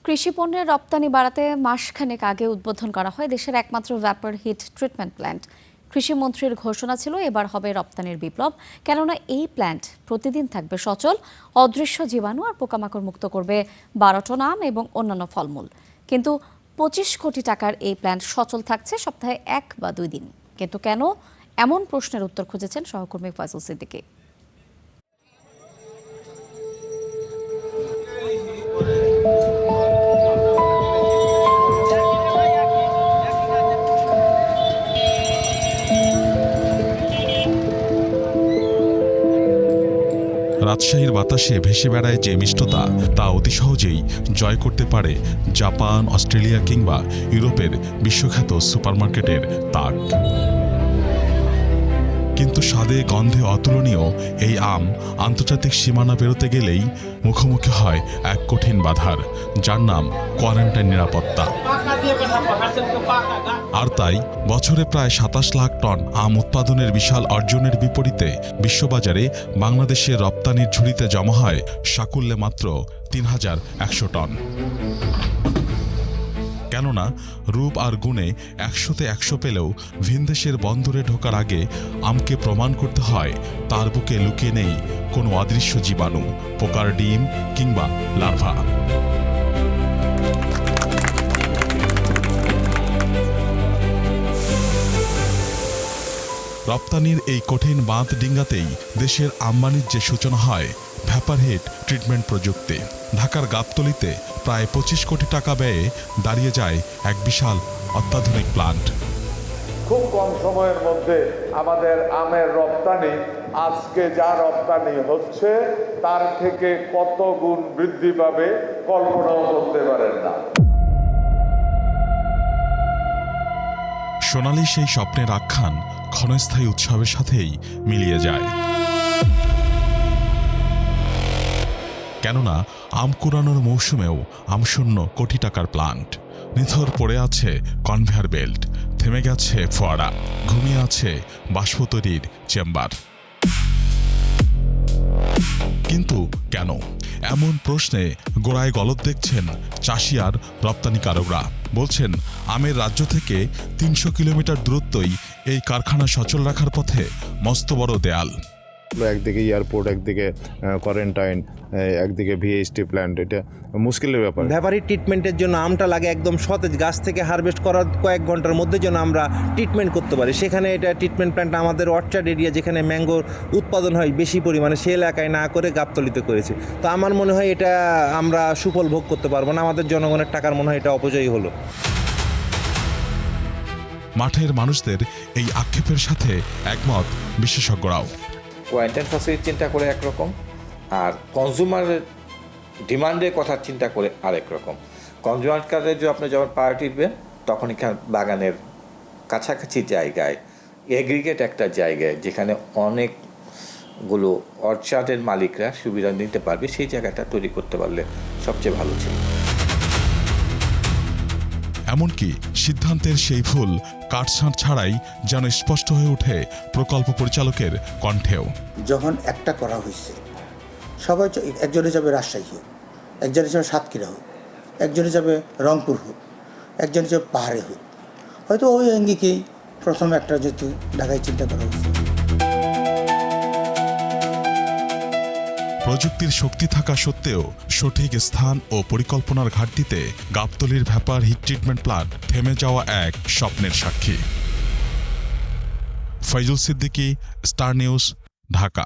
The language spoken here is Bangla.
কৃষি পণ্যের রপ্তানি বাড়াতে মাসখানেক আগে উদ্বোধন করা হয় দেশের একমাত্র ভ্যাপর হিট ট্রিটমেন্ট প্ল্যান্ট। কৃষিমন্ত্রীর ঘোষণা ছিল এবার হবে রপ্তানির বিপ্লব, কেননা এই প্ল্যান্ট প্রতিদিন থাকবে সচল, অদৃশ্য জীবাণু আর পোকামাকড় মুক্ত করবে 12 টন আম এবং অন্যান্য ফলমূল। কিন্তু 25 কোটি টাকার এই প্ল্যান্ট সচল থাকছে সপ্তাহে 1 বা 2 দিন। কিন্তু কেন, এমন প্রশ্নের উত্তর খুঁজেছেন সহকর্মী ফয়জল সিদ্দিকী। রাজশাহীর বাতাসে ভেসে বেড়ায় যে মিষ্টতা, তা অতি সহজেই জয় করতে পারে জাপান, অস্ট্রেলিয়া কিংবা ইউরোপের বিশ্বখ্যাত সুপারমার্কেটের তাক। কিন্তু স্বাদে গন্ধে অতুলনীয় এই আম আন্তর্জাতিক সীমানা পেরোতে গেলেই মুখোমুখি হয় এক কঠিন বাধার, যার নাম কোয়ারেন্টাইন নিরাপত্তা। আর তাই বছরে প্রায় 27 লাখ টন আম উৎপাদনের বিশাল অর্জনের বিপরীতে বিশ্ববাজারে বাংলাদেশের রপ্তানির ঝুড়িতে জমা হয় সাকুল্যে মাত্র 3100 টন। কেননা রূপ আর গুণে 100তে 100 পেলেও ভিনদেশের বন্দরে ঢোকার আগে আমকে প্রমাণ করতে হয় তার বুকে লুকিয়ে নেই কোনো অদৃশ্য জীবাণু, পোকার ডিম কিংবা লার্ভা। রপ্তানির এই কঠিন বাঁধ ডিঙ্গাতেই দেশের আম বাণিজ্যের সূচনা হয় ভ্যাপর হিট ট্রিটমেন্ট প্রযুক্তি। ঢাকার গাবতলীতে প্রায় 25 কোটি টাকা ব্যয়ে দাঁড়িয়ে যায় এক বিশাল অত্যাধুনিক প্লান্ট। খুব কম সময়ের মধ্যে আমাদের আমের রপ্তানি আজকে যা রপ্তানি হচ্ছে তার থেকে কত গুণ বৃদ্ধি পাবে কল্পনাও করতে পারেন না। সোনালি সেই স্বপ্নের আখ্যান ক্ষণস্থায়ী উৎসবের সাথেই মিলিয়ে যায়। কেননা আম কুড়ানোর মৌসুমেও আমশূন্য কোটি টাকার প্লান্ট। নিথর পড়ে আছে কনভেয়ার বেল্ট, থেমে গেছে ফোয়ারা, ঘুমিয়ে আছে বাষ্প তৈরির চেম্বার। কিন্তু কেন? এমন প্রশ্নে গোড়ায় গলদ দেখছেন চাষি আর রপ্তানিকারকরা। বলছেন আমের রাজ্য থেকে 300 কিলোমিটার দূরত্বই এই কারখানা সচল রাখার পথে মস্ত বড় দেয়াল। একদিকে এয়ারপোর্ট, একদিকে কোয়ারেন্টাইন, একদিকে ভিএইচটি প্ল্যান্ট, এটা মুশকিলের ব্যাপার। ভ্যাপারি ট্রিটমেন্টের জন্য আমটা লাগে একদম সতেজ, গাছ থেকে হারভেস্ট করার কয়েক ঘন্টার মধ্যে যেন আমরা ট্রিটমেন্ট করতে পারি। সেখানে এটা ট্রিটমেন্ট প্ল্যান্ট আমাদের অর্চার্ড এরিয়া, যেখানে ম্যাঙ্গোর উৎপাদন হয় বেশি পরিমাণে, সে এলাকায় না করে গাবতলীতে করেছে। তো আমার মনে হয় এটা আমরা সুফল ভোগ করতে পারবো না, আমাদের জনগণের টাকার মনে হয় এটা অপচয়ই হলো। মাঠের মানুষদের এই আক্ষেপের সাথে একমত বিশেষজ্ঞরাও। কোয়ারেন্টাইন ফ্যাসিলিটি চিন্তা করে একরকম, আর কনজিউমারের ডিমান্ডের কথা চিন্তা করে আরেক রকম। কনজিউমার কাজে যে আপনি যখন প্রায়োরিটি দিবেন, তখন এখানে বাগানের কাছাকাছি জায়গায়, এগ্রিগেট একটা জায়গায় যেখানে অনেকগুলো অর্চার্ডের মালিকরা সুবিধা নিতে পারবে, সেই জায়গাটা তৈরি করতে পারলে সবচেয়ে ভালো ছিল। এমনকি সিদ্ধান্তের সেই ভুল কাটছাঁট ছাড়াই যেন স্পষ্ট হয়ে ওঠে প্রকল্প পরিচালকের কণ্ঠেও। যখন একটা করা হয়েছে, সবাই একজনে যাবে রাজশাহী হোক, একজনে যাবে সাতক্ষীরা হোক, একজনে যাবে রংপুর হোক, একজনে যাবে পাহাড়ে হোক, হয়তো ওই অঙ্গিকেই প্রথম একটা যেহেতু ঢাকায় চিন্তা করা হয়েছে। প্রযুক্তির শক্তি থাকা সত্ত্বেও সঠিক স্থান ও পরিকল্পনার ঘাটতিতে গাবতলীর ভ্যাপর হিট ট্রিটমেন্ট প্লান্ট থেমে যাওয়া এক স্বপ্নের সাক্ষী। Faizul Siddiqui, Star News, Dhaka.